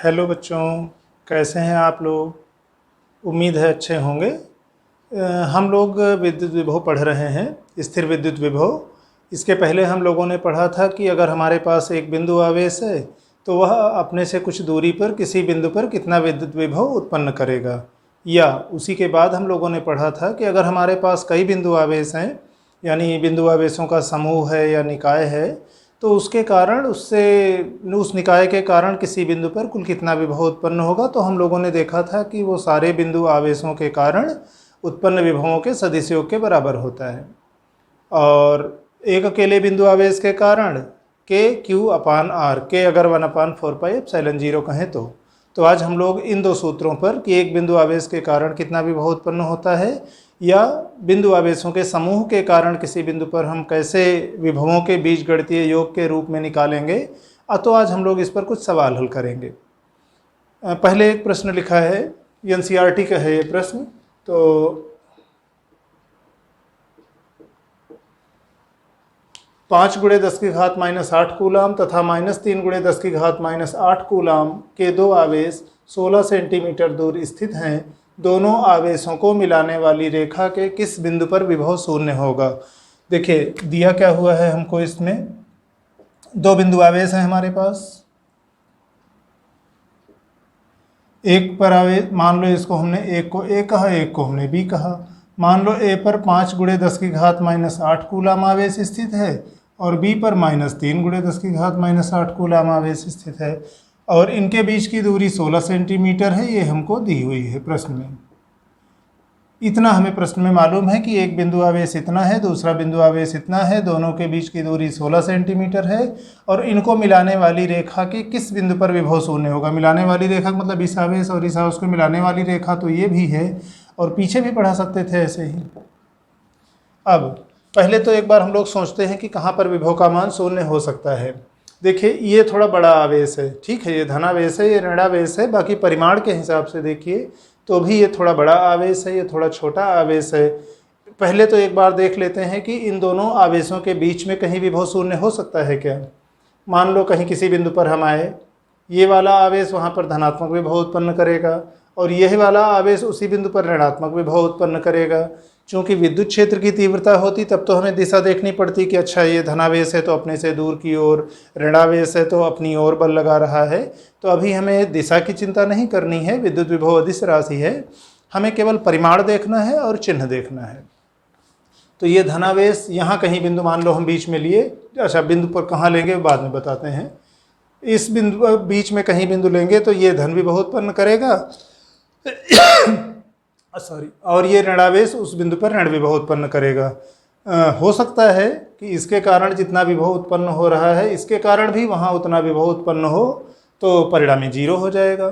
Hello बच्चों, कैसे हैं आप लोग। उम्मीद है अच्छे होंगे। हम लोग विद्युत विभव पढ़ रहे हैं, स्थिर विद्युत विभव। इसके पहले हम लोगों ने पढ़ा था कि अगर हमारे पास एक बिंदु आवेश है तो वह अपने से कुछ दूरी पर किसी बिंदु पर कितना विद्युत विभव उत्पन्न करेगा। या उसी के बाद हम लोगों ने पढ़ा था कि अगर हमारे पास कई बिंदु आवेश हैं, यानी बिंदु आवेशों का समूह है या निकाय है, तो उसके कारण उस निकाय के कारण किसी बिंदु पर कुल कितना विभव उत्पन्न होगा। तो हम लोगों ने देखा था कि वो सारे बिंदु आवेशों के कारण उत्पन्न विभवों के सदिश योग के बराबर होता है। और एक अकेले बिंदु आवेश के कारण के क्यू अपान आर, के अगर 1/4πε0 कहें तो आज हम लोग इन दो सूत्रों पर कि एक बिंदु आवेश के कारण कितना विभव उत्पन्न होता है या बिंदु आवेशों के समूह के कारण किसी बिंदु पर हम कैसे विभवों के बीजगणितीय योग के रूप में निकालेंगे, तो आज हम लोग इस पर कुछ सवाल हल करेंगे। पहले एक प्रश्न लिखा है, एनसीईआरटी का है ये प्रश्न। तो 5 × 10⁻⁸ कूलाम तथा -3 × 10⁻⁸ कूलाम के दो आवेश 16 सेंटीमीटर दूर स्थित हैं। दोनों आवेशों को मिलाने वाली रेखा के किस बिंदु पर विभव शून्य होगा। देखिए दिया क्या हुआ है हमको, इसमें दो बिंदु आवेश हैं हमारे पास। एक पर आवेश, मान लो इसको हमने एक को ए कहा, एक को हमने बी कहा। मान लो ए पर 5 × 10⁻⁸ कूलाम आवेश स्थित है और बी पर -3 × 10⁻⁸ कूलाम आवेश स्थित है और इनके बीच की दूरी 16 सेंटीमीटर है। ये हमको दी हुई है प्रश्न में। इतना हमें प्रश्न में मालूम है कि एक बिंदु आवेश इतना है, दूसरा बिंदु आवेश इतना है, दोनों के बीच की दूरी 16 सेंटीमीटर है और इनको मिलाने वाली रेखा के किस बिंदु पर विभव शून्य होगा। मिलाने वाली रेखा मतलब इस आवेश और इस आवेश को मिलाने वाली रेखा तो ये भी है और पीछे भी पढ़ा सकते थे ऐसे ही। अब पहले तो एक बार हम लोग सोचते हैं कि कहाँ पर विभव का मान शून्य हो सकता है। देखिए ये थोड़ा बड़ा आवेश है, ठीक है, ये धनावेश है, ये ऋणावेश है। बाकी परिमाण के हिसाब से देखिए तो भी ये थोड़ा बड़ा आवेश है, ये थोड़ा छोटा आवेश है। पहले तो एक बार देख लेते हैं कि इन दोनों आवेशों के बीच में कहीं विभव शून्य हो सकता है क्या। मान लो कहीं किसी बिंदु पर हम आए, ये वाला आवेश वहाँ पर धनात्मक विभव उत्पन्न करेगा और यह वाला आवेश उसी बिंदु पर ऋणात्मक विभव उत्पन्न करेगा। चूँकि विद्युत क्षेत्र की तीव्रता होती तब तो हमें दिशा देखनी पड़ती कि अच्छा ये धनावेश है तो अपने से दूर की ओर, ऋणावेश है तो अपनी ओर बल लगा रहा है। तो अभी हमें दिशा की चिंता नहीं करनी है, विद्युत विभव अदिश राशि है, हमें केवल परिमाण देखना है और चिन्ह देखना है। तो ये धनावेश यहाँ कहीं बिंदु मान लो हम बीच में लिए, अच्छा बिंदु पर कहाँ लेंगे बाद में बताते हैं। इस बिंदु बीच में कहीं बिंदु लेंगे तो ये धन विभव उत्पन्न करेगा और ये ऋणावेश उस बिंदु पर ऋण विभव उत्पन्न करेगा। हो सकता है कि इसके कारण जितना विभव उत्पन्न हो रहा है इसके कारण भी वहाँ उतना विभव उत्पन्न हो तो परिणामी 0 हो जाएगा।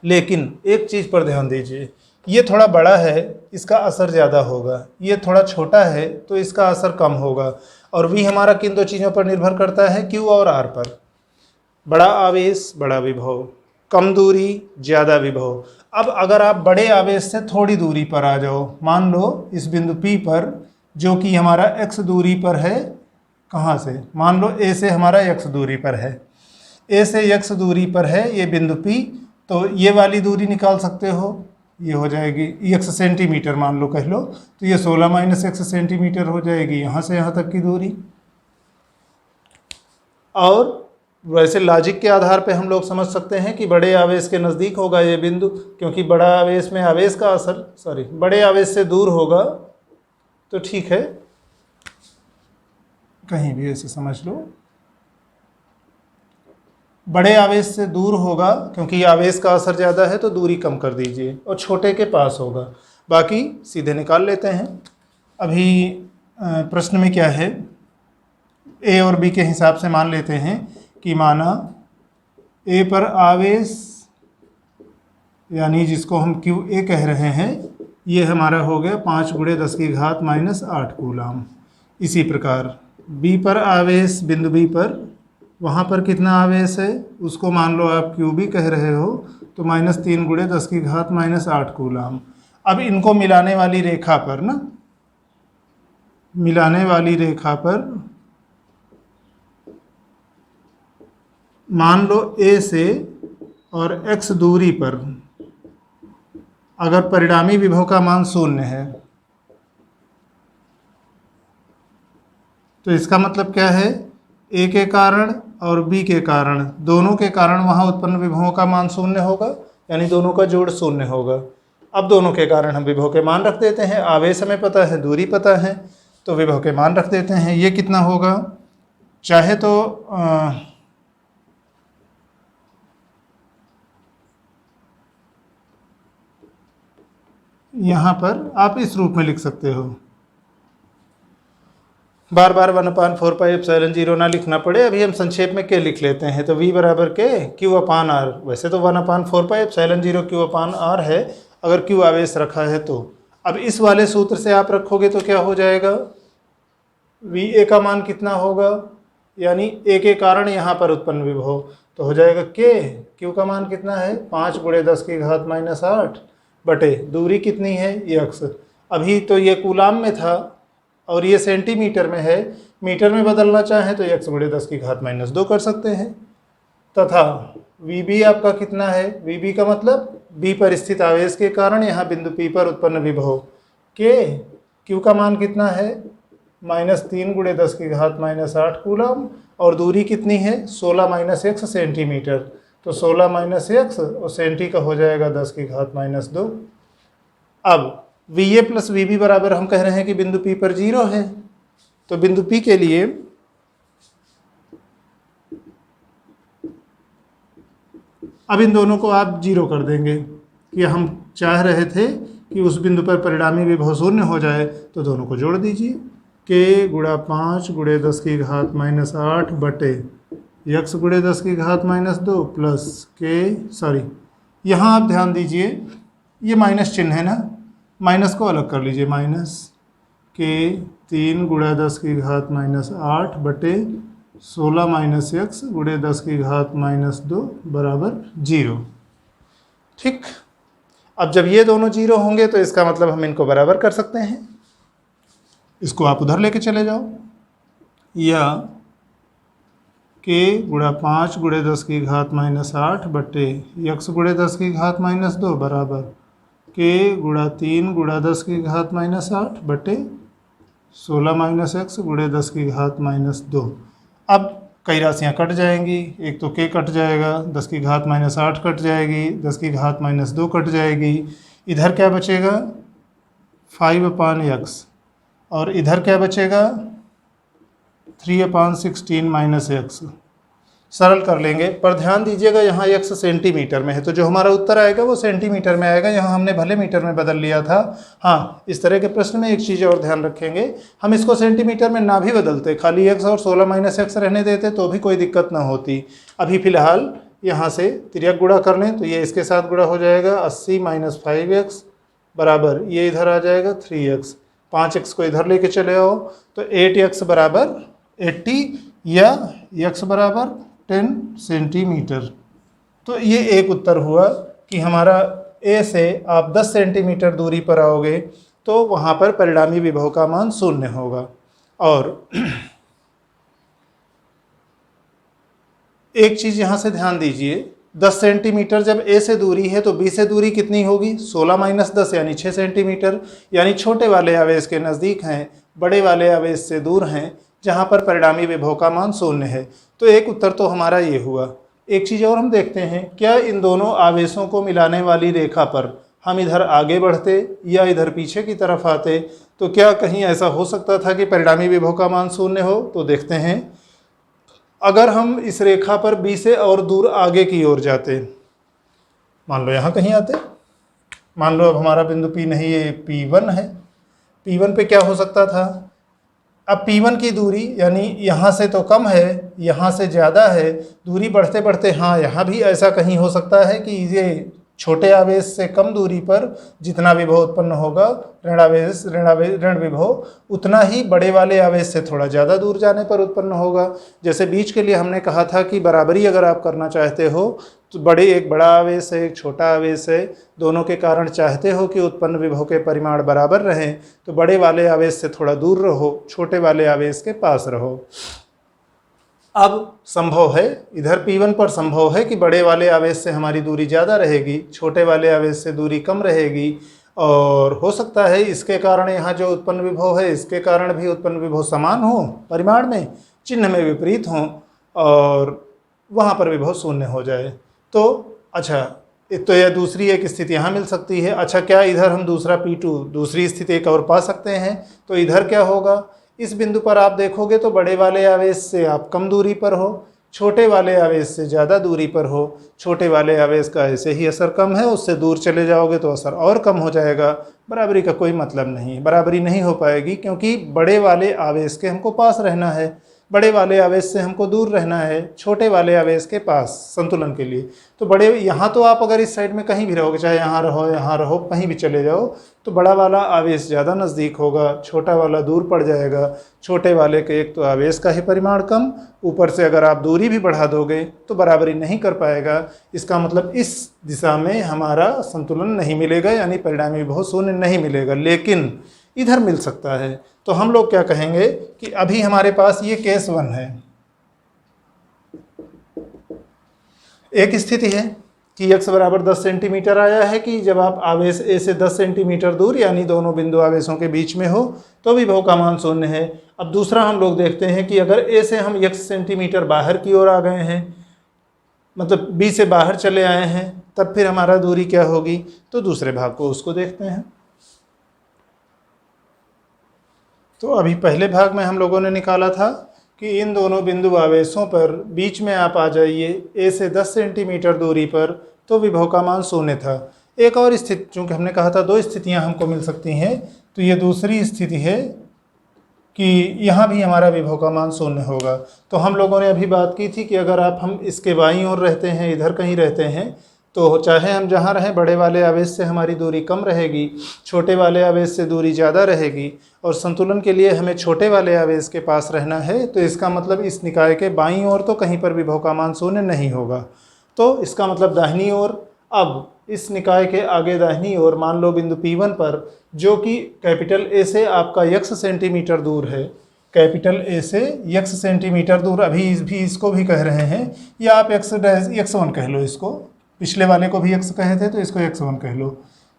लेकिन एक चीज़ पर ध्यान दीजिए, ये थोड़ा बड़ा है, इसका असर ज़्यादा होगा, ये थोड़ा छोटा है तो इसका असर कम होगा। और भी हमारा किन दो चीज़ों पर निर्भर करता है, Q और R पर। बड़ा आवेश बड़ा विभव, कम दूरी ज़्यादा विभव। अब अगर आप बड़े आवेश से थोड़ी दूरी पर आ जाओ, मान लो इस बिंदु P पर जो कि हमारा x दूरी पर है, कहाँ से, मान लो A से हमारा x दूरी पर है, A से x दूरी पर है ये बिंदु P। तो ये वाली दूरी निकाल सकते हो, ये हो जाएगी x सेंटीमीटर मान लो कह लो, तो ये 16 - x सेंटीमीटर हो जाएगी यहाँ से यहाँ तक की दूरी। और वैसे लॉजिक के आधार पे हम लोग समझ सकते हैं कि बड़े आवेश के नज़दीक होगा ये बिंदु, क्योंकि बड़ा आवेश में आवेश का असर बड़े आवेश से दूर होगा। तो ठीक है, कहीं भी ऐसे समझ लो, बड़े आवेश से दूर होगा क्योंकि आवेश का असर ज़्यादा है तो दूरी कम कर दीजिए, और छोटे के पास होगा। बाकी सीधे निकाल लेते हैं। अभी प्रश्न में क्या है, ए और बी के हिसाब से मान लेते हैं कि माना ए पर आवेश यानी जिसको हम QA कह रहे हैं, ये हमारा हो गया 5 × 10⁻⁸ कूलाम। इसी प्रकार बी पर आवेश, बिंदु बी पर, वहाँ पर कितना आवेश है उसको मान लो आप QB कह रहे हो, तो -3 × 10⁻⁸ कूलाम। अब इनको मिलाने वाली रेखा पर ना, मिलाने वाली रेखा पर मान लो ए से और x दूरी पर अगर परिणामी विभव का मान 0 है तो इसका मतलब क्या है, a के कारण और b के कारण, दोनों के कारण वहाँ उत्पन्न विभवों का मान 0 होगा, यानी दोनों का जोड़ 0 होगा। अब दोनों के कारण हम विभव के मान रख देते हैं, आवेश हमें पता है, दूरी पता है, तो विभव के मान रख देते हैं। ये कितना होगा, चाहे तो यहाँ पर आप इस रूप में लिख सकते हो, बार बार 1/4πε0 ना लिखना पड़े, अभी हम संक्षेप में के लिख लेते हैं। तो v बराबर के Q/r, वैसे तो 1/4πε0 Q/r है अगर Q आवेश रखा है तो। अब इस वाले सूत्र से आप रखोगे तो क्या हो जाएगा, VA का मान कितना होगा, यानी A के कारण यहाँ पर उत्पन्न विभव, तो हो जाएगा के Q का मान कितना है 5 × 10⁻⁸ बटे दूरी कितनी है x। अभी तो ये कूलाम में था और ये सेंटीमीटर में है, मीटर में बदलना चाहें तो x × 10⁻2 कर सकते हैं। तथा VB आपका कितना है, VB का मतलब B पर स्थित आवेश के कारण यहाँ बिंदु P पर उत्पन्न विभव के Q का मान कितना है -3 × 10⁻8 कूलम, और दूरी कितनी है 16 - x सेंटीमीटर, तो 16 - x और सेंटी का हो जाएगा 10⁻2। अब VA + VB बराबर हम कह रहे हैं कि बिंदु P पर 0 है, तो बिंदु P के लिए अब इन दोनों को आप 0 कर देंगे, कि हम चाह रहे थे कि उस बिंदु पर परिणामी विभव 0 हो जाए, तो दोनों को जोड़ दीजिए, k × 5 × 10⁻8 बटे x × 10⁻2 प्लस यहाँ आप ध्यान दीजिए ये माइनस चिन्ह है ना, माइनस को अलग कर लीजिए, -k 3 × 10⁻8 बटे 16 - x × 10⁻2 बराबर 0। ठीक, अब जब ये दोनों 0 होंगे तो इसका मतलब हम इनको बराबर कर सकते हैं। इसको आप उधर लेके चले जाओ, या k × 5 × 10⁻8 बटे x × 10⁻2 बराबर k × 3 × 10⁻8 बटे 16 - x × 10⁻2। अब कई राशियाँ कट जाएंगी, एक तो k कट जाएगा, 10⁻8 कट जाएगी, 10⁻2 कट जाएगी, इधर क्या बचेगा 5/x, और इधर क्या बचेगा 3/16 - x। सरल कर लेंगे, पर ध्यान दीजिएगा यहाँ x सेंटीमीटर में है, तो जो हमारा उत्तर आएगा वो सेंटीमीटर में आएगा, यहाँ हमने भले मीटर में बदल लिया था। हाँ, इस तरह के प्रश्न में एक चीज़ और ध्यान रखेंगे, हम इसको सेंटीमीटर में ना भी बदलते, खाली x और 16 - x रहने देते तो भी कोई दिक्कत ना होती। अभी फ़िलहाल यहाँ से तिर्यक गुणा कर लें तो ये इसके साथ गुणा हो जाएगा, 80 - 5x बराबर ये इधर आ जाएगा 3x, 5x को इधर लेके चले आओ तो 8x बराबर 80 या x बराबर 10 सेंटीमीटर। तो ये एक उत्तर हुआ कि हमारा A से आप 10 सेंटीमीटर दूरी पर आओगे तो वहाँ पर परिणामी विभव का मान 0 होगा। और एक चीज़ यहाँ से ध्यान दीजिए, 10 सेंटीमीटर जब A से दूरी है तो B से दूरी कितनी होगी 16 - 10 यानी 6 सेंटीमीटर, यानी छोटे वाले आवेश के नज़दीक हैं, बड़े वाले आवेश से दूर हैं, जहाँ पर परिणामी विभव का मान 0 है। तो एक उत्तर तो हमारा ये हुआ। एक चीज़ और हम देखते हैं, क्या इन दोनों आवेशों को मिलाने वाली रेखा पर हम इधर आगे बढ़ते या इधर पीछे की तरफ आते तो क्या कहीं ऐसा हो सकता था कि परिणामी विभव का मान 0 हो। तो देखते हैं, अगर हम इस रेखा पर B से और दूर आगे की ओर जाते, मान लो यहाँ कहीं आते, मान लो अब हमारा बिंदु P नहीं है, P1 है, P1 पे क्या हो सकता था, अब P1 की दूरी यानी यहाँ से तो कम है, यहाँ से ज़्यादा है, दूरी बढ़ते बढ़ते हाँ यहाँ भी ऐसा कहीं हो सकता है कि ये छोटे आवेश से कम दूरी पर जितना विभव उत्पन्न होगा ऋण विभव उतना ही बड़े वाले आवेश से थोड़ा ज़्यादा दूर जाने पर उत्पन्न होगा। जैसे बीच के लिए हमने कहा था कि बराबरी अगर आप करना चाहते हो तो एक बड़ा आवेश है, एक छोटा आवेश है, दोनों के कारण चाहते हो कि उत्पन्न विभव के परिमाण बराबर रहें तो बड़े वाले आवेश से थोड़ा दूर रहो, छोटे वाले आवेश के पास रहो। अब संभव है, इधर P1 पर संभव है कि बड़े वाले आवेश से हमारी दूरी ज़्यादा रहेगी, छोटे वाले आवेश से दूरी कम रहेगी, और हो सकता है इसके कारण यहाँ जो उत्पन्न विभव है इसके कारण भी उत्पन्न विभव समान हो परिमाण में, चिन्ह में विपरीत हों, और वहाँ पर विभव शून्य हो जाए। तो अच्छा, तो यह दूसरी एक स्थिति यहाँ मिल सकती है। अच्छा, क्या इधर हम दूसरा P2 दूसरी स्थिति एक और पा सकते हैं? तो इधर क्या होगा, इस बिंदु पर आप देखोगे तो बड़े वाले आवेश से आप कम दूरी पर हो, छोटे वाले आवेश से ज़्यादा दूरी पर हो। छोटे वाले आवेश का ऐसे ही असर कम है, उससे दूर चले जाओगे तो असर और कम हो जाएगा। बराबरी का कोई मतलब नहीं, बराबरी नहीं हो पाएगी, क्योंकि बड़े वाले आवेश के हमको पास रहना है, बड़े वाले आवेश से हमको दूर रहना है छोटे वाले आवेश के पास संतुलन के लिए। तो बड़े यहाँ तो आप अगर इस साइड में कहीं भी रहोगे, चाहे यहाँ रहो, कहीं भी चले जाओ, तो बड़ा वाला आवेश ज़्यादा नज़दीक होगा, छोटा वाला दूर पड़ जाएगा। छोटे वाले के एक तो आवेश का ही परिमाण कम, ऊपर से अगर आप दूरी भी बढ़ा दोगे तो बराबरी नहीं कर पाएगा। इसका मतलब इस दिशा में हमारा संतुलन नहीं मिलेगा, यानी परिणामी विभव शून्य नहीं मिलेगा, लेकिन इधर मिल सकता है। तो हम लोग क्या कहेंगे कि अभी हमारे पास ये केस 1 है। एक स्थिति है कि x बराबर 10 सेंटीमीटर आया है कि जब आप आवेश A से 10 सेंटीमीटर दूर, यानी दोनों बिंदु आवेशों के बीच में हो, तो विभव का मान शून्य है। अब दूसरा हम लोग देखते हैं कि अगर A से हम x सेंटीमीटर बाहर की ओर आ गए हैं, मतलब B से बाहर चले आए हैं, तब फिर हमारा दूरी क्या होगी। तो दूसरे भाग को उसको देखते हैं। तो अभी पहले भाग में हम लोगों ने निकाला था कि इन दोनों बिंदु आवेशों पर बीच में आप आ जाइए A से 10 सेंटीमीटर दूरी पर, तो विभव का मान शून्य था। एक और स्थिति, चूँकि हमने कहा था 2 स्थितियां हमको मिल सकती हैं, तो ये दूसरी स्थिति है कि यहाँ भी हमारा विभव का मान शून्य होगा। तो हम लोगों ने अभी बात की थी कि अगर हम इसके बाईं ओर रहते हैं, इधर कहीं रहते हैं, तो चाहे हम जहाँ रहें बड़े वाले आवेश से हमारी दूरी कम रहेगी, छोटे वाले आवेश से दूरी ज़्यादा रहेगी, और संतुलन के लिए हमें छोटे वाले आवेश के पास रहना है। तो इसका मतलब इस निकाय के बाईं ओर तो कहीं पर विभव का मान शून्य नहीं होगा। तो इसका मतलब दाहिनी ओर, अब इस निकाय के आगे दाहिनी ओर मान लो बिंदु P1 पर, जो कि कैपिटल A से आपका x सेंटीमीटर दूर है, कैपिटल A से x सेंटीमीटर दूर, अभी भी इसको भी कह रहे हैं, या आप x1 कह लो, इसको पिछले वाले को भी x कहे थे तो इसको x1 कह लो।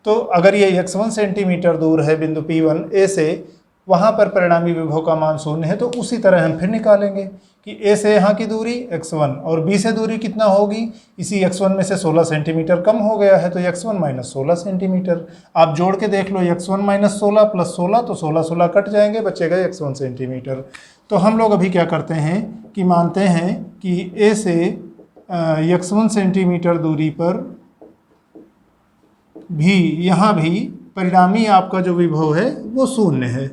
तो अगर ये x1 सेंटीमीटर दूर है बिंदु P1 A से, वहाँ पर परिणामी विभव का मान शून्य है। तो उसी तरह हम फिर निकालेंगे कि A से यहाँ की दूरी x1 और B से दूरी कितना होगी, इसी x1 में से 16 सेंटीमीटर कम हो गया है, तो x1 माइनस 16 सेंटीमीटर। आप जोड़ के देख लो, x1 माइनस 16 प्लस 16, तो 16 कट जाएंगे, बचेगा x1 सेंटीमीटर। तो हम लोग अभी क्या करते हैं कि मानते हैं कि A से x1 सेंटीमीटर दूरी पर भी, यहाँ भी परिणामी आपका जो विभव है वो शून्य है,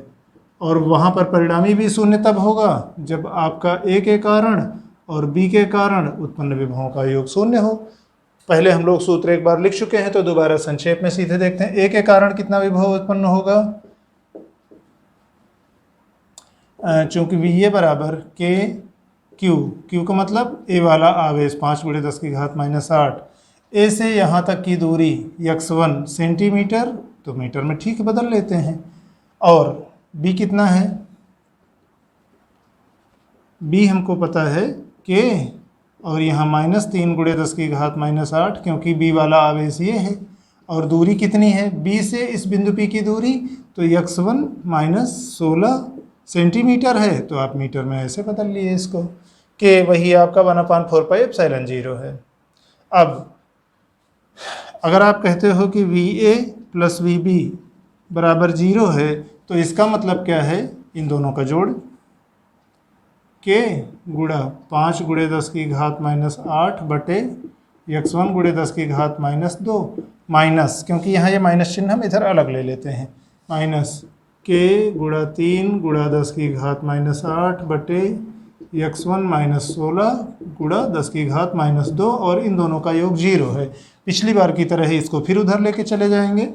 और वहाँ पर परिणामी भी शून्य तब होगा जब आपका A के कारण और B के कारण उत्पन्न विभवों का योग शून्य हो। पहले हम लोग सूत्र एक बार लिख चुके हैं, तो दोबारा संक्षेप में सीधे देखते हैं। A के कारण कितना विभव उत्पन्न होगा, चूंकि VA बराबर K Q का मतलब A वाला आवेश 5 × 10⁻⁸, A से यहाँ तक की दूरी x1 सेंटीमीटर, तो मीटर में ठीक बदल लेते हैं, और B कितना है, B हमको पता है K, और यहाँ -3 × 10⁻⁸, क्योंकि B वाला आवेश ये है, और दूरी कितनी है B से इस बिंदु P की दूरी, तो x1 -16 सेंटीमीटर है, तो आप मीटर में ऐसे बदल लिए इसको, कि वही आपका 1/4πε0 है। अब अगर आप कहते हो कि VA + VB बराबर 0 है, तो इसका मतलब क्या है, इन दोनों का जोड़ K गुणा 5 × 10⁻⁸ बटे x1 × 10⁻², माइनस, क्योंकि यहाँ ये माइनस चिन्ह हम इधर अलग ले लेते हैं, माइनस K गुणा 3 × 10⁻⁸ बटे x1 -16 × 10⁻², और इन दोनों का योग 0 है। पिछली बार की तरह ही इसको फिर उधर लेके चले जाएंगे,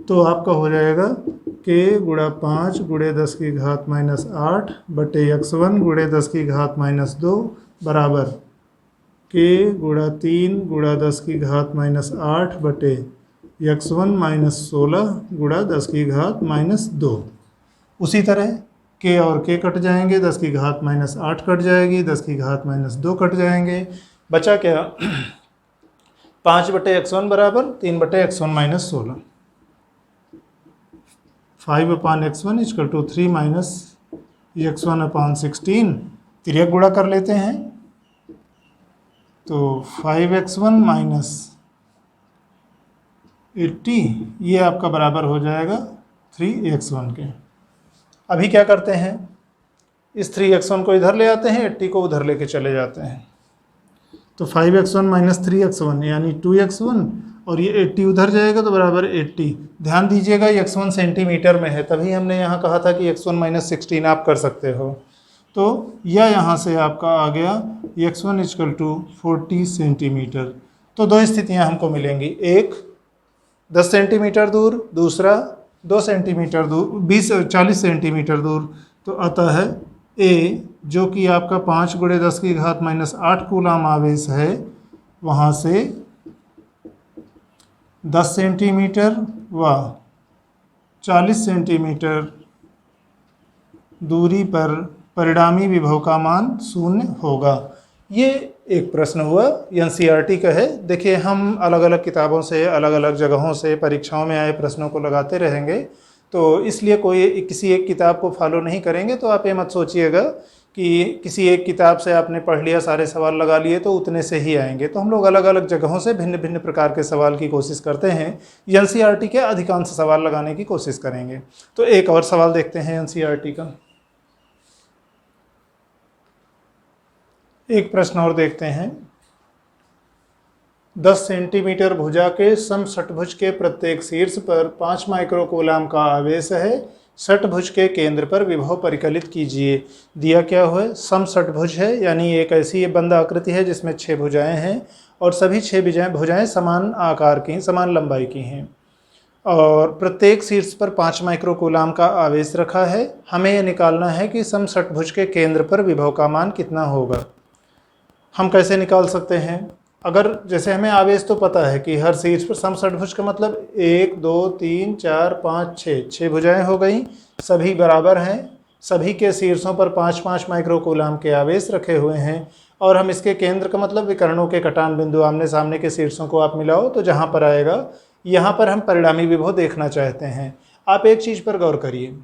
तो आपका हो जाएगा K गुणा 5 × 10⁻⁸ बटे x1 × 10⁻² बराबर K गुणा 3 × 10⁻⁸ बटे x1 -16 × 10⁻²। उसी तरह के और के कट जाएंगे, 10 की घात माइनस 8 कट जाएगी, 10 की घात माइनस 2 कट जाएंगे, बचा क्या 5/x1 बराबर 3/x1 minus 16। 5/x1 equal to 3 minus x1/16। तिर्यक गुणा कर लेते हैं तो 5x1 माइनस 80 ये आपका बराबर हो जाएगा 3x1 के। अभी क्या करते हैं, इस 3x1 को इधर ले आते हैं, 80 को उधर लेके चले जाते हैं, तो 5x1 माइनस 3x1 यानी 2x1 और ये 80 उधर जाएगा तो बराबर 80। ध्यान दीजिएगा x1 सेंटीमीटर में है, तभी हमने यहाँ कहा था कि x1 माइनस 16 आप कर सकते हो। तो यह यहाँ से आपका आ गया x1 इक्वल टू 40 सेंटीमीटर। तो दो स्थितियाँ हमको मिलेंगी, एक 10 सेंटीमीटर दूर, दूसरा 2 सेंटीमीटर दूर, 40 सेंटीमीटर दूर। तो अतः है ए जो कि आपका 5 × 10 की घात माइनस 8 कूलम आवेश है, वहाँ से 10 सेंटीमीटर व 40 सेंटीमीटर दूरी पर परिणामी विभव का मान 0 होगा। ये एक प्रश्न हुआ, एनसीईआरटी का है। देखिए हम अलग अलग किताबों से, अलग अलग जगहों से परीक्षाओं में आए प्रश्नों को लगाते रहेंगे, तो इसलिए कोई किसी एक किताब को फॉलो नहीं करेंगे तो आप ये मत सोचिएगा कि किसी एक किताब से आपने पढ़ लिया, सारे सवाल लगा लिए तो उतने से ही आएंगे। तो हम लोग अलग अलग जगहों से भिन्न भिन्न प्रकार के सवाल की कोशिश करते हैं। एनसीईआरटी के अधिकांश सवाल लगाने की कोशिश करेंगे। तो एक और सवाल देखते हैं एनसीईआरटी का, एक प्रश्न और देखते हैं। 10 सेंटीमीटर भुजा के समषटभुज के प्रत्येक शीर्ष पर 5 माइक्रोकूलम का आवेश है। षटभुज के केंद्र पर विभव परिकलित कीजिए। दिया क्या हुआ है, समषटभुज है, यानी एक ऐसी बंद आकृति है जिसमें 6 भुजाएं हैं और सभी 6 भुजाएं समान आकार की, समान लंबाई की हैं और प्रत्येक शीर्ष पर 5 माइक्रोकूलम का आवेश रखा है। हमें यह निकालना है कि समषटभुज के केंद्र पर विभव का मान कितना होगा। हम कैसे निकाल सकते हैं, अगर जैसे हमें आवेश तो पता है कि हर शीर्ष पर समषटभुज का मतलब 1 2 3 4 5 6 भुजाएं हो गई, सभी बराबर हैं, सभी के शीर्षों पर 5-5 माइक्रोकूलम के आवेश रखे हुए हैं और हम इसके केंद्र का मतलब विकर्णों के कटान बिंदु आमने सामने के शीर्षों को आप मिलाओ तो जहाँ पर आएगा, यहाँ पर हम परिणामी विभव देखना चाहते हैं। आप एक चीज़ पर गौर करिए,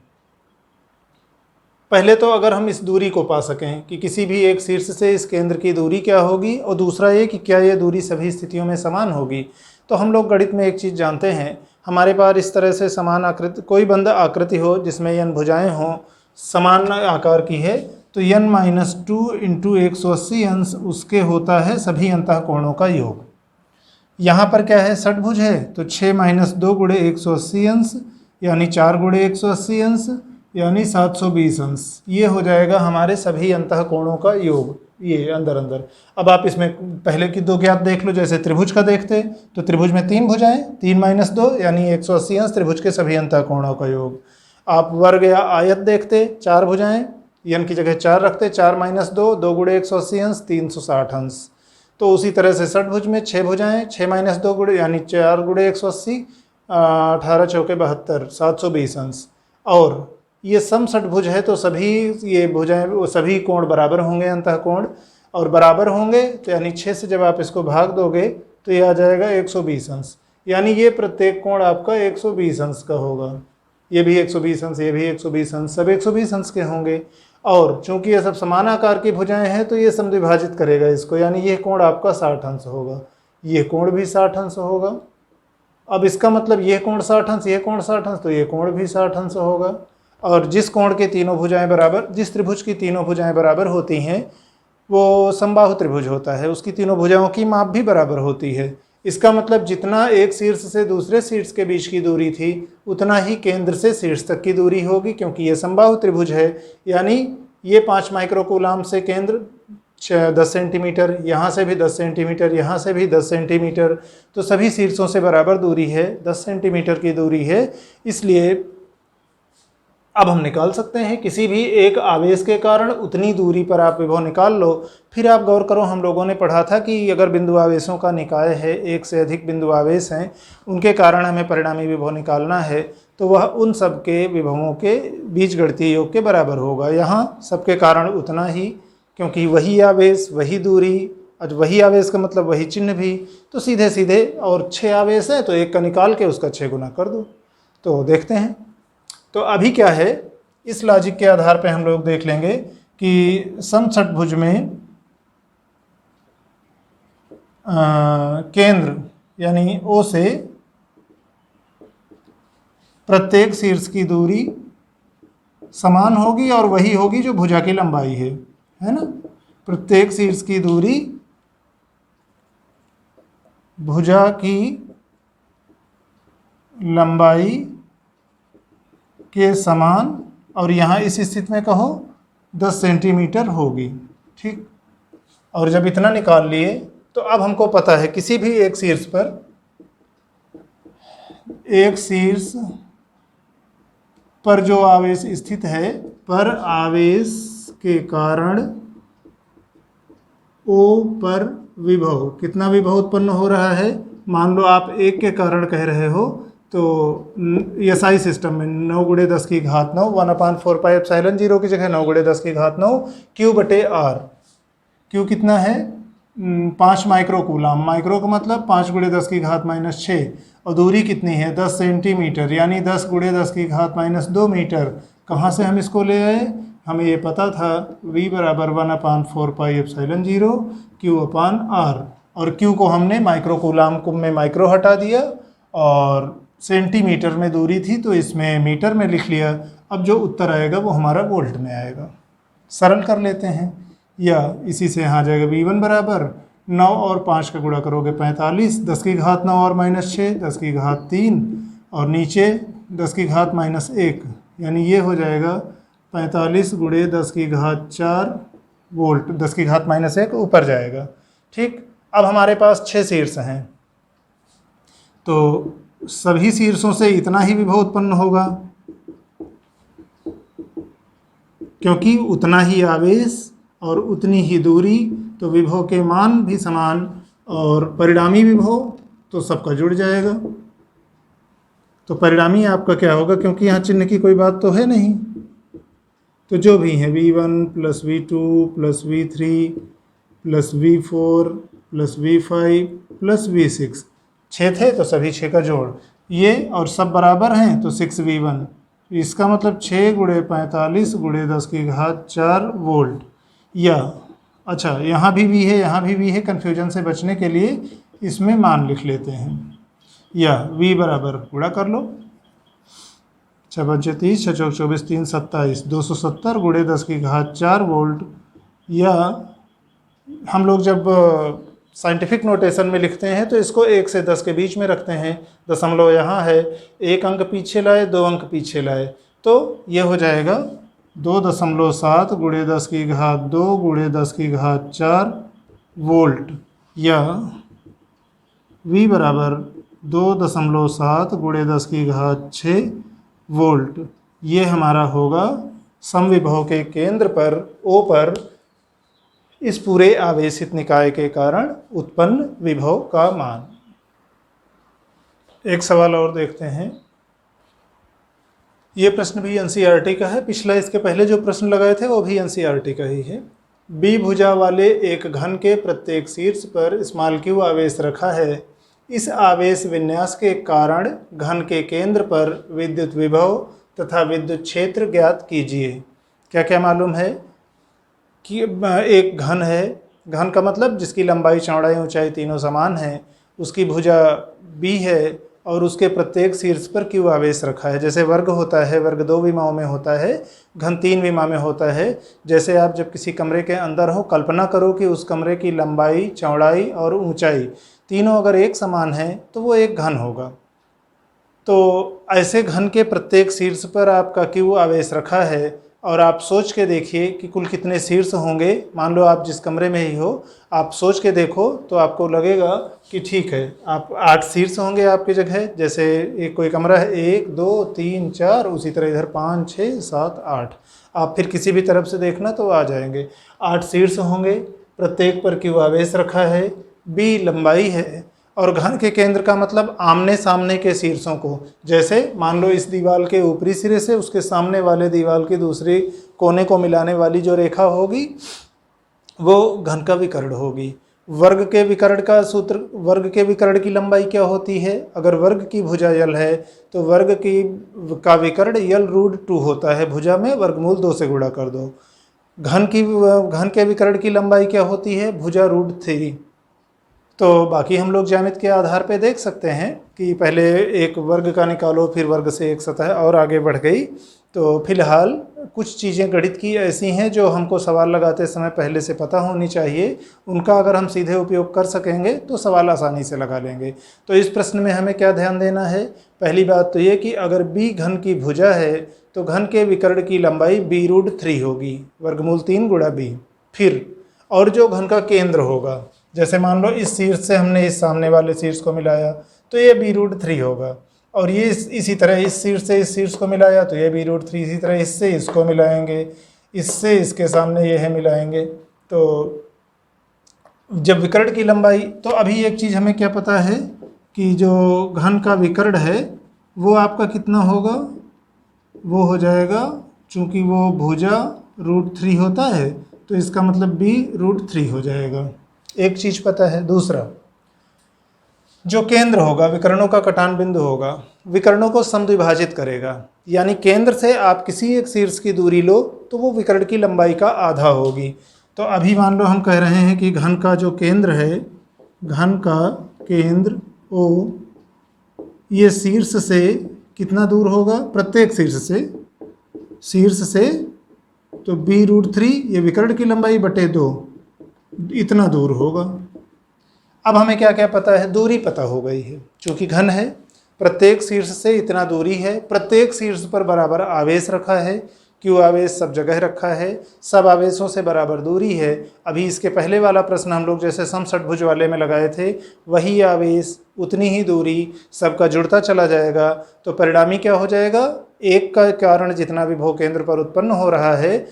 पहले तो अगर हम इस दूरी को पा सकें कि किसी भी एक शीर्ष से इस केंद्र की दूरी क्या होगी और दूसरा ये कि क्या ये दूरी सभी स्थितियों में समान होगी, तो हम लोग गणित में एक चीज़ जानते हैं, हमारे पास इस तरह से समान आकृति, कोई बंद आकृति हो जिसमें n भुजाएं हों, समान आकार की है, तो n-2 × 180 अंश उसके होता है सभी अंतःकोणों का योग। यहाँ पर क्या है, षटभुज है तो 6 - 2 × 180 अंश यानी 4 × 180 अंश यानी 720 अंश। ये हो जाएगा हमारे सभी अंतःकोणों का योग, ये अंदर अंदर। अब आप इसमें पहले की दो ज्ञात देख लो, जैसे त्रिभुज का देखते तो त्रिभुज में 3 भुजाएं, 3 - 2 यानी 180 अंश त्रिभुज के सभी अंतःकोणों का योग। आप वर्ग या आयत देखते, 4 भुजाएं, n की जगह 4 रखते, 4 - 2 2 × 180 अंश 360 अंश। तो उसी तरह से षटभुज में 6 भुजाएं, 6 - 2 यानी 4 × 180 18 × 4 = 72 720 अंश। और ये समषटभुज है तो सभी ये भुजाएं, वो सभी कोण बराबर होंगे, अंतःकोण और बराबर होंगे, तो यानी 6 से जब आप इसको भाग दोगे तो ये आ जाएगा 120 अंश, यानी ये प्रत्येक कोण आपका 120 अंश का होगा। ये भी 120 अंश, ये भी 120 अंश, सब 120 अंश के होंगे। और चूंकि ये सब समान आकार की भुजाएं हैं तो ये समद्विभाजित करेगा इसको, यानी ये कोण आपका 60 अंश होगा, ये कोण भी 60 अंश होगा। अब इसका मतलब ये कोण 60 अंश, ये कोण 60 अंश, तो ये कोण भी 60 अंश होगा। और जिस कोण के तीनों भुजाएं बराबर, जिस त्रिभुज की तीनों भुजाएं बराबर होती हैं वो समबाहु त्रिभुज होता है, उसकी तीनों भुजाओं की माप भी बराबर होती है। इसका मतलब जितना एक शीर्ष से दूसरे शीर्ष के बीच की दूरी थी उतना ही केंद्र से शीर्ष तक की दूरी होगी, क्योंकि ये समबाहु त्रिभुज है। यानी ये 5 माइक्रोकूलम से केंद्र 10 सेंटीमीटर, यहाँ से भी 10 सेंटीमीटर, यहाँ से भी 10 सेंटीमीटर, तो सभी शीर्षों से बराबर दूरी है, 10 सेंटीमीटर की दूरी है। इसलिए अब हम निकाल सकते हैं किसी भी एक आवेश के कारण उतनी दूरी पर आप विभव निकाल लो। फिर आप गौर करो, हम लोगों ने पढ़ा था कि अगर बिंदु आवेशों का निकाय है, एक से अधिक बिंदु आवेश हैं, उनके कारण हमें परिणामी विभव निकालना है, तो वह उन सब के विभवों के बीजगणितीय योग के बराबर होगा। यहाँ सबके कारण उतना ही, क्योंकि वही आवेश वही दूरी, आज वही आवेश का मतलब वही चिन्ह भी, तो सीधे सीधे, और 6 आवेश है तो एक का निकाल के उसका 6 गुना कर दो। तो देखते हैं। तो अभी क्या है, इस लॉजिक के आधार पे हम लोग देख लेंगे कि समषटभुज में केंद्र यानी O से प्रत्येक शीर्ष की दूरी समान होगी और वही होगी जो भुजा की लंबाई है ना। प्रत्येक शीर्ष की दूरी भुजा की लंबाई के समान, और यहाँ इस स्थिति में कहो 10 सेंटीमीटर होगी। ठीक, और जब इतना निकाल लिए तो अब हमको पता है किसी भी एक शीर्ष पर जो आवेश स्थित है, पर आवेश के कारण O पर विभव, कितना विभव उत्पन्न हो रहा है। मान लो आप एक के कारण कह रहे हो, तो SI सिस्टम में 9 × 10 की घात 9 1/4πε0 की जगह 9 × 10 की घात 9 Q/R। Q कितना है, 5 माइक्रो कूलाम। माइक्रो का मतलब 5 × 10 की घात -6, और दूरी कितनी है 10 सेंटीमीटर, यानी 10 × 10 की घात -2 मीटर। कहाँ से हम इसको ले आए, हमें ये पता था V बराबर 1/4πε0 Q/R, और Q को हमने माइक्रो कूलाम में माइक्रो हटा दिया, और सेंटीमीटर में दूरी थी तो इसमें मीटर में लिख लिया। अब जो उत्तर आएगा वो हमारा वोल्ट में आएगा। सरल कर लेते हैं, या इसी से यहाँ जाएगा V1 बराबर 9 और 5 का गुणा करोगे 45, 10 की घात 9 और -6 10 की घात 3, और नीचे 10 की घात -1, यानी ये हो जाएगा 45 × 10 की घात 4 वोल्ट। 10 की घात -1 ऊपर जाएगा। ठीक, अब हमारे पास 6 शीर्ष हैं, तो सभी शीर्षों से इतना ही विभव उत्पन्न होगा, क्योंकि उतना ही आवेश और उतनी ही दूरी, तो विभव के मान भी समान, और परिणामी विभव तो सबका जुड़ जाएगा। तो परिणामी आपका क्या होगा, क्योंकि यहाँ चिन्ह की कोई बात तो है नहीं, तो जो भी है V1 + V2 + V3 + V4 + V5 + V6, 6 थे तो सभी 6 का जोड़, ये और सब बराबर हैं तो 6V1, इसका मतलब 6 × 45 × 10 की घात 4 वोल्ट। या अच्छा, यहाँ भी V है, यहाँ भी V है, कन्फ्यूजन से बचने के लिए इसमें मान लिख लेते हैं। या V बराबर गुणा कर लो, 6 × 5 = 30, 6 × 4 = 24, 3 × 7 = 27, 270 × 10 की घात 4 वोल्ट। या हम लोग जब साइंटिफिक नोटेशन में लिखते हैं तो इसको 1 से 10 के बीच में रखते हैं, दशमलव यहाँ है, 1 अंक पीछे लाए 2 अंक पीछे लाए, तो ये हो जाएगा 2.7 × 10 की घात 2 × 10 की घात 4 वोल्ट। या V बराबर 2.7 × 10 की घात 6 वोल्ट। ये हमारा होगा समविभव के केंद्र पर O पर इस पूरे आवेशित निकाय के कारण उत्पन्न विभव का मान। एक सवाल और देखते हैं। ये प्रश्न भी NCERT का है, पिछला इसके पहले जो प्रश्न लगाए थे वो भी NCERT का ही है। B भुजा वाले एक घन के प्रत्येक शीर्ष पर q आवेश रखा है। इस आवेश विन्यास के कारण घन के केंद्र पर विद्युत विभव तथा विद्युत क्षेत्र ज्ञात कीजिए। क्या क्या मालूम है कि एक घन है, घन का मतलब जिसकी लंबाई चौड़ाई ऊंचाई तीनों समान है, उसकी भुजा B है और उसके प्रत्येक शीर्ष पर q आवेश रखा है। जैसे वर्ग होता है, वर्ग 2 विमाओं में होता है, घन 3 विमा में होता है। जैसे आप जब किसी कमरे के अंदर हो, कल्पना करो कि उस कमरे की लंबाई चौड़ाई और ऊंचाई तीनों अगर एक समान है तो वो एक घन होगा। तो ऐसे घन के प्रत्येक शीर्ष पर आपका q आवेश रखा है, और आप सोच के देखिए कि कुल कितने शीर्ष होंगे। मान लो आप जिस कमरे में ही हो, आप सोच के देखो तो आपको लगेगा कि ठीक है, आप 8 शीर्ष होंगे आपकी जगह। जैसे एक कोई कमरा है 1 2 3 4, उसी तरह इधर 5 6 7 8। आप फिर किसी भी तरफ से देखना तो आ जाएंगे। 8 शीर्ष होंगे, प्रत्येक पर Q आवेश रखा है, B लंबाई है, और घन के केंद्र का मतलब आमने सामने के शीर्षों को। जैसे मान लो इस दीवार के ऊपरी सिरे से उसके सामने वाले दीवार की दूसरी कोने को मिलाने वाली जो रेखा होगी वो घन का विकर्ण होगी। वर्ग के विकर्ण का सूत्र, वर्ग के विकर्ण की लंबाई क्या होती है? अगर वर्ग की भुजा यल है तो वर्ग की का विकर्ण यल रूट 2 होता है, भुजा में वर्गमूल 2 से गुणा कर दो। घन के विकर्ण की लंबाई क्या होती है? भुजा रूट 3। तो बाकी हम लोग ज्यामिति के आधार पे देख सकते हैं कि पहले एक वर्ग का निकालो, फिर वर्ग से एक सतह और आगे बढ़ गई। तो फिलहाल कुछ चीज़ें गणित की ऐसी हैं जो हमको सवाल लगाते समय पहले से पता होनी चाहिए। उनका अगर हम सीधे उपयोग कर सकेंगे तो सवाल आसानी से लगा लेंगे। तो इस प्रश्न में हमें क्या ध्यान देना है? पहली बात तो ये कि अगर b घन की भुजा है तो घन के विकर्ण की लंबाई b रूट 3 होगी, वर्गमूल 3 गुणा b। फिर और जो घन का केंद्र होगा, जैसे मान लो इस शीर्ष से हमने इस सामने वाले शीर्ष को मिलाया तो ये b रूट 3 होगा, और ये इसी तरह इस शीर्ष से इस शीर्ष को मिलाया तो ये b रूट 3, इसी तरह इससे इसको मिलाएंगे, इससे इसके सामने ये है मिलाएंगे। तो जब विकर्ण की लंबाई, तो अभी एक चीज़ हमें क्या पता है कि जो घन का विकर्ण है वो आपका कितना होगा? वो हो जाएगा, चूँकि वो भुजा रूट 3 होता है तो इसका मतलब b रूट 3 हो जाएगा। एक चीज़ पता है। दूसरा, जो केंद्र होगा, विकर्णों का कटान बिंदु होगा, विकर्णों को समद्विभाजित करेगा। यानी केंद्र से आप किसी एक शीर्ष की दूरी लो तो वो विकर्ण की लंबाई का आधा होगी। तो अभी मान लो हम कह रहे हैं कि घन का जो केंद्र है, घन का केंद्र O, ये शीर्ष से कितना दूर होगा? प्रत्येक शीर्ष से तो b रूट 3, ये विकर्ण की लंबाई बटे 2, इतना दूर होगा। अब हमें क्या क्या पता है? दूरी पता हो गई है, चूँकि घन है, प्रत्येक शीर्ष से इतना दूरी है, प्रत्येक शीर्ष पर बराबर आवेश रखा है, Q आवेश सब जगह रखा है, सब आवेशों से बराबर दूरी है। अभी इसके पहले वाला प्रश्न हम लोग जैसे समषटभुज वाले में लगाए थे, वही आवेश उतनी ही दूरी सबका जुड़ता चला जाएगा। तो परिणामी क्या हो जाएगा? एक का कारण जितना विभव केंद्र पर उत्पन्न हो रहा है,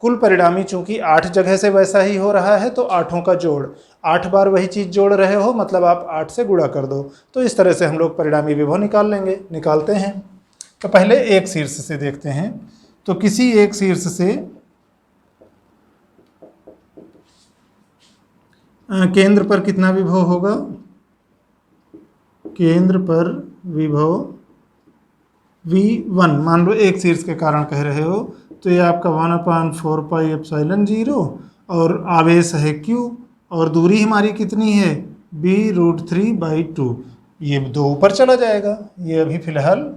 कुल परिणामी चूंकि 8 जगह से वैसा ही हो रहा है तो 8 का जोड़, 8 बार वही चीज़ जोड़ रहे हो, मतलब आप 8 से गुणा कर दो। तो इस तरह से हम लोग परिणामी विभव निकालते हैं। तो पहले एक शीर्ष से देखते हैं। तो किसी एक शीर्ष से केंद्र पर कितना विभव होगा? केंद्र पर विभव V1, मान लो एक शीर्ष के कारण कह रहे हो, तो ये आपका 1/4 पाई एप्सिलॉन 0, और आवेश है Q, और दूरी हमारी कितनी है? b root 3/2। ये 2 ऊपर चला जाएगा, ये अभी फिलहाल,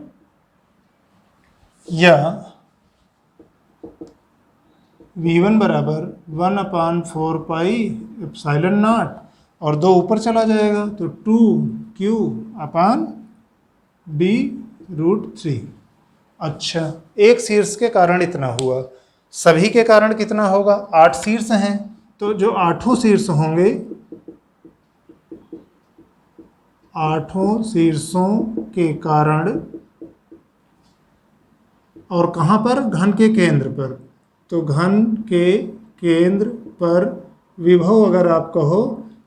या V1 बराबर 1/4 पाई एप्सिलॉन 0, और 2 ऊपर चला जाएगा तो 2Q/b रूट 3। अच्छा, एक शीर्ष के कारण इतना हुआ, सभी के कारण कितना होगा? 8 शीर्ष हैं, तो जो 8 शीर्ष होंगे, 8 शीर्षों के कारण, और कहाँ पर? घन के केंद्र पर। तो घन के केंद्र पर विभव अगर आप कहो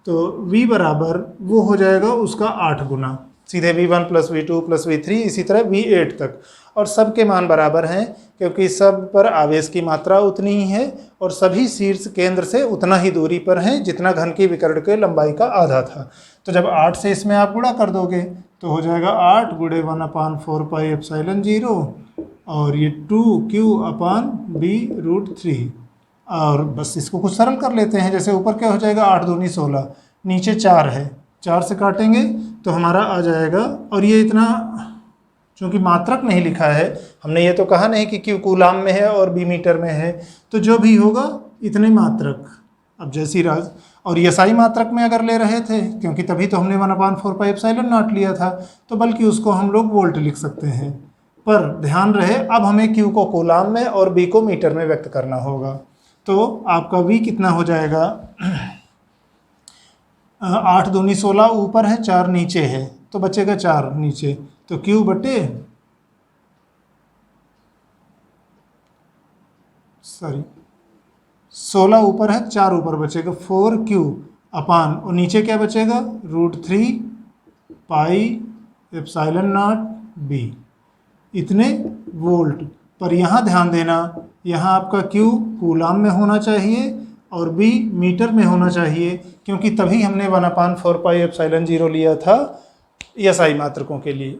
तो V बराबर वो हो जाएगा उसका 8 गुना, सीधे V1 plus V2 plus V3, इसी तरह V8 तक। और सब के मान बराबर हैं क्योंकि सब पर आवेश की मात्रा उतनी ही है, और सभी शीर्ष केंद्र से उतना ही दूरी पर हैं जितना घन की विकर्ण के लंबाई का आधा था। तो जब 8 से इसमें आप गुणा कर दोगे तो हो जाएगा 8 गुणे 1/4 पाई एप्सिलॉन 0, और ये 2Q/b रूट 3। और बस इसको कुछ सरल कर लेते हैं। जैसे ऊपर क्या हो जाएगा? 8 दूनी 16, नीचे 4 है, 4 से काटेंगे तो हमारा आ जाएगा। और ये इतना, चूँकि मात्रक नहीं लिखा है, हमने ये तो कहा नहीं कि Q कूलाम में है और B मीटर में है, तो जो भी होगा इतने मात्रक। अब जैसी राज और SI मात्रक में अगर ले रहे थे, क्योंकि तभी तो हमने 1/4 पाई एप्सिलॉन 0 लिया था, तो बल्कि उसको हम लोग वोल्ट लिख सकते हैं। पर ध्यान रहे अब हमें Q को कूलाम में और B को मीटर में व्यक्त करना होगा। तो आपका V कितना हो जाएगा, 8 दूनी 16 ऊपर है, 4 नीचे है, तो बचेगा 4 नीचे, तो Q बटे 16 ऊपर है, 4 ऊपर बचेगा, 4Q अपान, और नीचे क्या बचेगा, √3 पाई एप्सिलॉन नॉट B, इतने वोल्ट। पर यहाँ ध्यान देना, यहाँ आपका Q कूलाम में होना चाहिए और B मीटर में होना चाहिए, क्योंकि तभी हमने 1/4 पाई एप्सिलॉन 0 लिया था SI मात्रकों के लिए।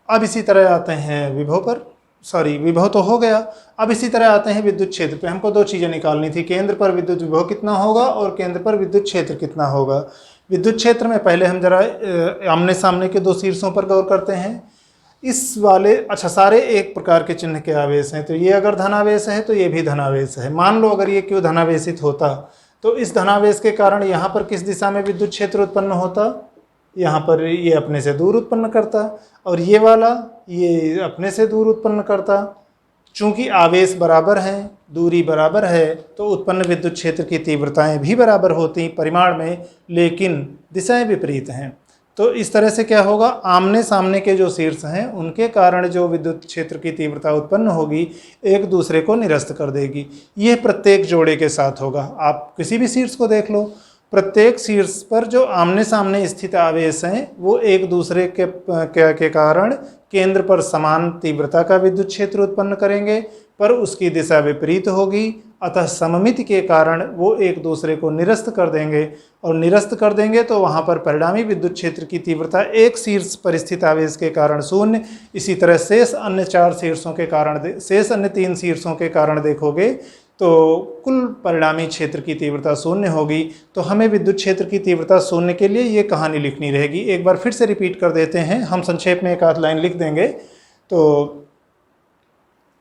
अब इसी तरह आते हैं विभव पर, विभव तो हो गया। अब इसी तरह आते हैं विद्युत क्षेत्र पे। हमको दो चीज़ें निकालनी थी, केंद्र पर विद्युत विभव कितना होगा और केंद्र पर विद्युत क्षेत्र कितना होगा। विद्युत क्षेत्र में पहले हम जरा आमने सामने के दो शीर्षों पर गौर करते हैं। इस वाले, अच्छा, सारे एक प्रकार के चिन्ह के आवेश हैं, तो ये अगर धनावेश है तो ये भी धनावेश है। मान लो अगर ये Q धनावेशित होता तो इस धनावेश के कारण यहाँ पर किस दिशा में विद्युत क्षेत्र उत्पन्न होता, यहाँ पर ये अपने से दूर उत्पन्न करता, और ये वाला ये अपने से दूर उत्पन्न करता। चूंकि आवेश बराबर हैं, दूरी बराबर है, तो उत्पन्न विद्युत क्षेत्र की तीव्रताएं भी बराबर होती परिमाण में, लेकिन दिशाएं विपरीत हैं। तो इस तरह से क्या होगा, आमने सामने के जो शीर्ष हैं उनके कारण जो विद्युत क्षेत्र की तीव्रता उत्पन्न होगी एक दूसरे को निरस्त कर देगी। यह प्रत्येक जोड़े के साथ होगा। आप किसी भी शीर्ष को देख लो, प्रत्येक शीर्ष पर जो आमने सामने स्थित आवेश हैं वो एक दूसरे के कारण केंद्र पर समान तीव्रता का विद्युत क्षेत्र उत्पन्न करेंगे, पर उसकी दिशा विपरीत होगी। अतः सममिति के कारण वो एक दूसरे को निरस्त कर देंगे, और निरस्त कर देंगे तो वहाँ पर परिणामी विद्युत क्षेत्र की तीव्रता एक शीर्ष पर स्थित आवेश के कारण शून्य, इसी तरह शेष अन्य 4 शीर्षों के कारण, शेष अन्य 3 शीर्षों के कारण देखोगे तो कुल परिणामी क्षेत्र की तीव्रता शून्य होगी। तो हमें विद्युत क्षेत्र की तीव्रता शून्य के लिए ये कहानी लिखनी रहेगी। एक बार फिर से रिपीट कर देते हैं, हम संक्षेप में एक आध लाइन लिख देंगे। तो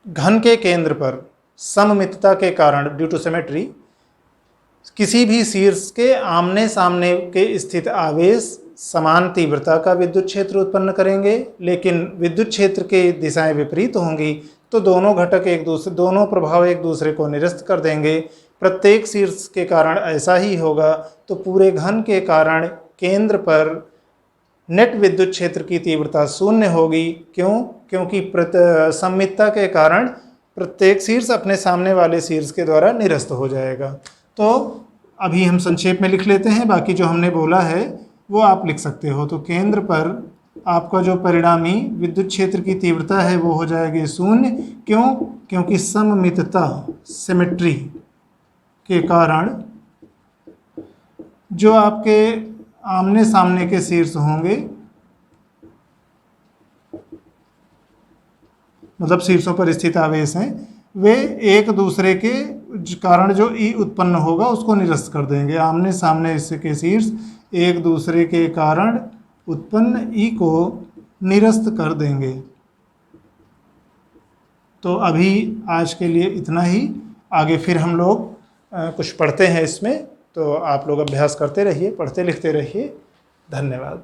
घन के केंद्र पर सममितता के कारण, ड्यू टू सिमेट्री, किसी भी शीर्ष के आमने सामने के स्थित आवेश समान तीव्रता का विद्युत क्षेत्र उत्पन्न करेंगे, लेकिन विद्युत क्षेत्र के दिशाएं विपरीत होंगी, तो दोनों घटक दोनों प्रभाव एक दूसरे को निरस्त कर देंगे। प्रत्येक शीर्ष के कारण ऐसा ही होगा। तो पूरे घन के कारण केंद्र पर नेट विद्युत क्षेत्र की तीव्रता शून्य होगी। क्यों? क्योंकि सममितता के कारण प्रत्येक शीर्ष अपने सामने वाले शीर्ष के द्वारा निरस्त हो जाएगा। तो अभी हम संक्षेप में लिख लेते हैं, बाकी जो हमने बोला है वो आप लिख सकते हो। तो केंद्र पर आपका जो परिणामी विद्युत क्षेत्र की तीव्रता है वो हो जाएगी शून्य। क्यों? क्योंकि सममितता, सिमेट्री के कारण जो आपके आमने सामने के शीर्ष होंगे, मतलब शीर्षों पर स्थित आवेश हैं, वे एक दूसरे के कारण जो ई उत्पन्न होगा उसको निरस्त कर देंगे। आमने सामने के शीर्ष एक दूसरे के कारण उत्पन्न ई को निरस्त कर देंगे। तो अभी आज के लिए इतना ही। आगे फिर हम लोग कुछ पढ़ते हैं इसमें, तो आप लोग अभ्यास करते रहिए, पढ़ते लिखते रहिए। धन्यवाद।